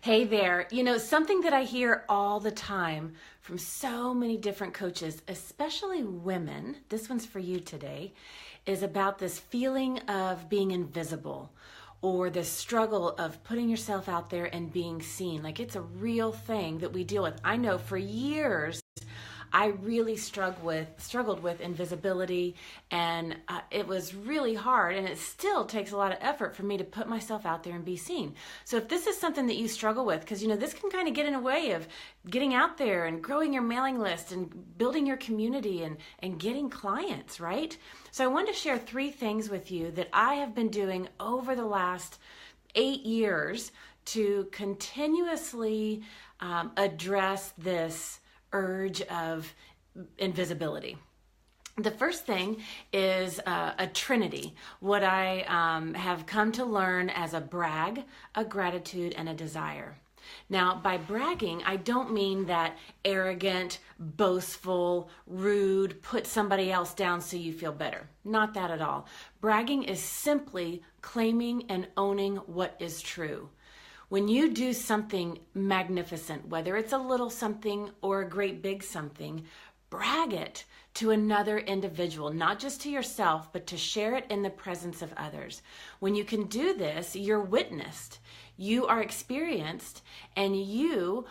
Hey there. Something that I hear all the time from so many different coaches, especially women, this one's for you today, is about this feeling of being invisible or the struggle of putting yourself out there and being seen. Like it's a real thing that we deal with. I know for years I really struggled with invisibility, and it was really hard, and it still takes a lot of effort for me to put myself out there and be seen. So if this is something that you struggle with, because this can kind of get in the way of getting out there and growing your mailing list and building your community and getting clients, right? So I wanted to share 3 things with you that I have been doing over the last 8 years to continuously address this urge of invisibility. The first thing is a trinity, what I have come to learn as a brag, a gratitude, and a desire. Now, by bragging, I don't mean that arrogant, boastful, rude, put somebody else down so you feel better. Not that at all. Bragging is simply claiming and owning what is true. When you do something magnificent, whether it's a little something or a great big something, brag it to another individual, not just to yourself, but to share it in the presence of others. When you can do this, you're witnessed, you are experienced, and you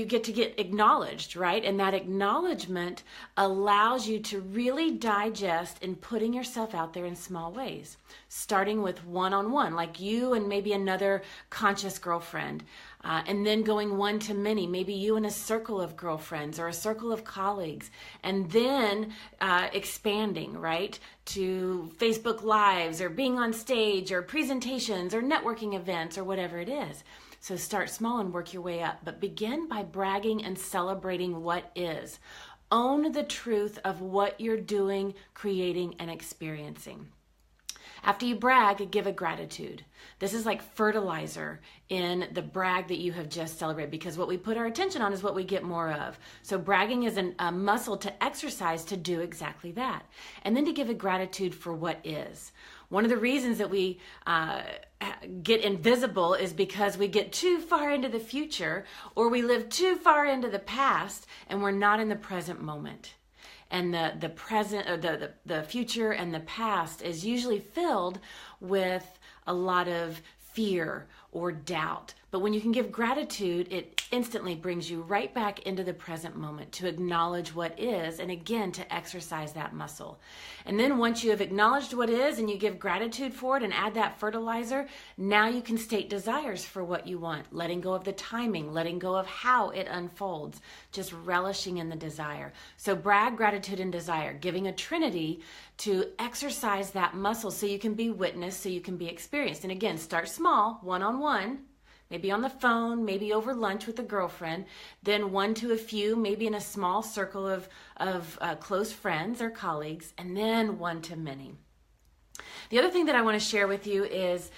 get acknowledged, right? And that acknowledgement allows you to really digest in putting yourself out there in small ways, starting with one-on-one, like you and maybe another conscious girlfriend, and then going one to many, maybe you and a circle of girlfriends or a circle of colleagues, and then expanding, right, to Facebook Lives or being on stage or presentations or networking events or whatever it is. So start small and work your way up, but begin by bragging and celebrating what is. Own the truth of what you're doing, creating, and experiencing. After you brag, give a gratitude. This is like fertilizer in the brag that you have just celebrated, because what we put our attention on is what we get more of. So bragging is a muscle to exercise to do exactly that. And then to give a gratitude for what is. One of the reasons that we get invisible is because we get too far into the future, or we live too far into the past, and we're not in the present moment. And the present, or the future and the past is usually filled with a lot of fear or doubt. But when you can give gratitude, it instantly brings you right back into the present moment to acknowledge what is, and again, to exercise that muscle. And then once you have acknowledged what is and you give gratitude for it and add that fertilizer, now you can state desires for what you want, letting go of the timing, letting go of how it unfolds, just relishing in the desire. So brag, gratitude, and desire, giving a trinity to exercise that muscle so you can be witnessed, so you can be experienced. And again, start small, one-on-one, maybe on the phone, maybe over lunch with a girlfriend, then one to a few, maybe in a small circle of close friends or colleagues, and then one to many. The other thing that I want to share with you is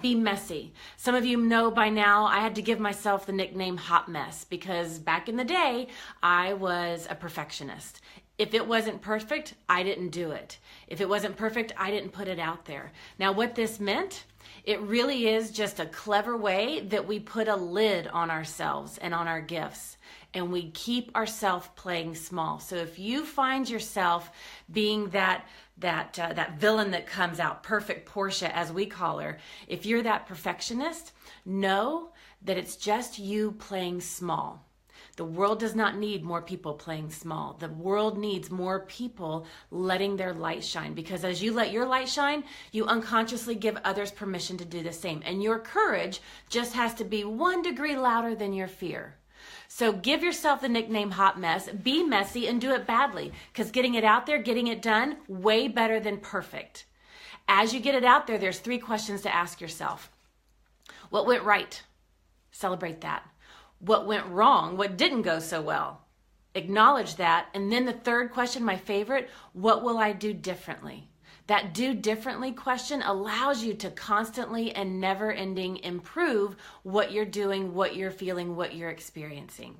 be messy. Some of you know by now I had to give myself the nickname Hot Mess because back in the day I was a perfectionist. If it wasn't perfect, I didn't do it. If it wasn't perfect, I didn't put it out there. Now what this meant, it really is just a clever way that we put a lid on ourselves and on our gifts, and we keep ourselves playing small. So if you find yourself being that villain that comes out, perfect Portia as we call her, if you're that perfectionist, know that it's just you playing small. The world does not need more people playing small. The world needs more people letting their light shine, because as you let your light shine, you unconsciously give others permission to do the same. And your courage just has to be 1 degree louder than your fear. So give yourself the nickname Hot Mess, be messy, and do it badly, because getting it out there, getting it done, way better than perfect. As you get it out there, there's 3 questions to ask yourself. What went right? Celebrate that. What went wrong? What didn't go so well? Acknowledge that. And then the 3rd question, my favorite, what will I do differently? That do differently question allows you to constantly and never ending improve what you're doing, what you're feeling, what you're experiencing.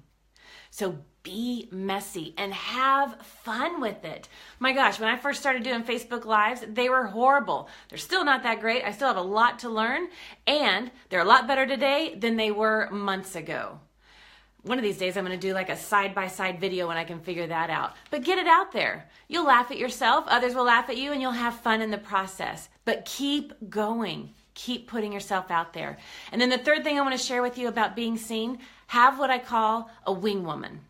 So be messy and have fun with it. My gosh, when I first started doing Facebook Lives, they were horrible. They're still not that great. I still have a lot to learn, and they're a lot better today than they were months ago. One of these days I'm going to do like a side-by-side video when I can figure that out. But get it out there. You'll laugh at yourself, others will laugh at you, and you'll have fun in the process. But keep going. Keep putting yourself out there. And then the third thing I want to share with you about being seen, have what I call a wing woman.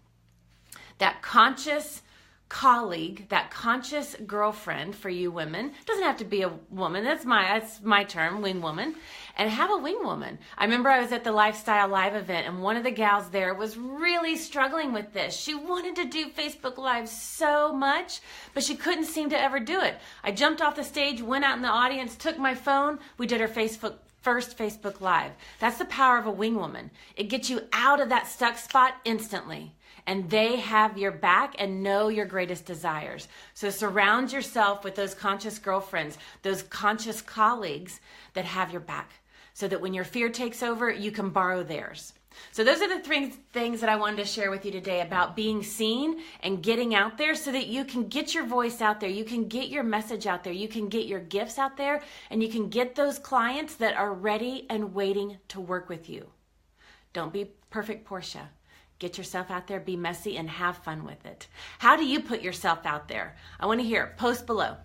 That conscious colleague, that conscious girlfriend for you women. Doesn't have to be a woman. That's my term, wing woman. And have a wing woman. I remember I was at the Lifestyle Live event, and one of the gals there was really struggling with this. She wanted to do Facebook Live so much, but she couldn't seem to ever do it. I jumped off the stage, went out in the audience, took my phone. We did her first Facebook Live. That's the power of a wing woman. It gets you out of that stuck spot instantly. And they have your back and know your greatest desires. So surround yourself with those conscious girlfriends, those conscious colleagues that have your back, so that when your fear takes over, you can borrow theirs. So those are the three things that I wanted to share with you today about being seen and getting out there so that you can get your voice out there, you can get your message out there, you can get your gifts out there, and you can get those clients that are ready and waiting to work with you. Don't be perfect, Portia. Get yourself out there, be messy, and have fun with it. How do you put yourself out there? I want to hear it. Post below.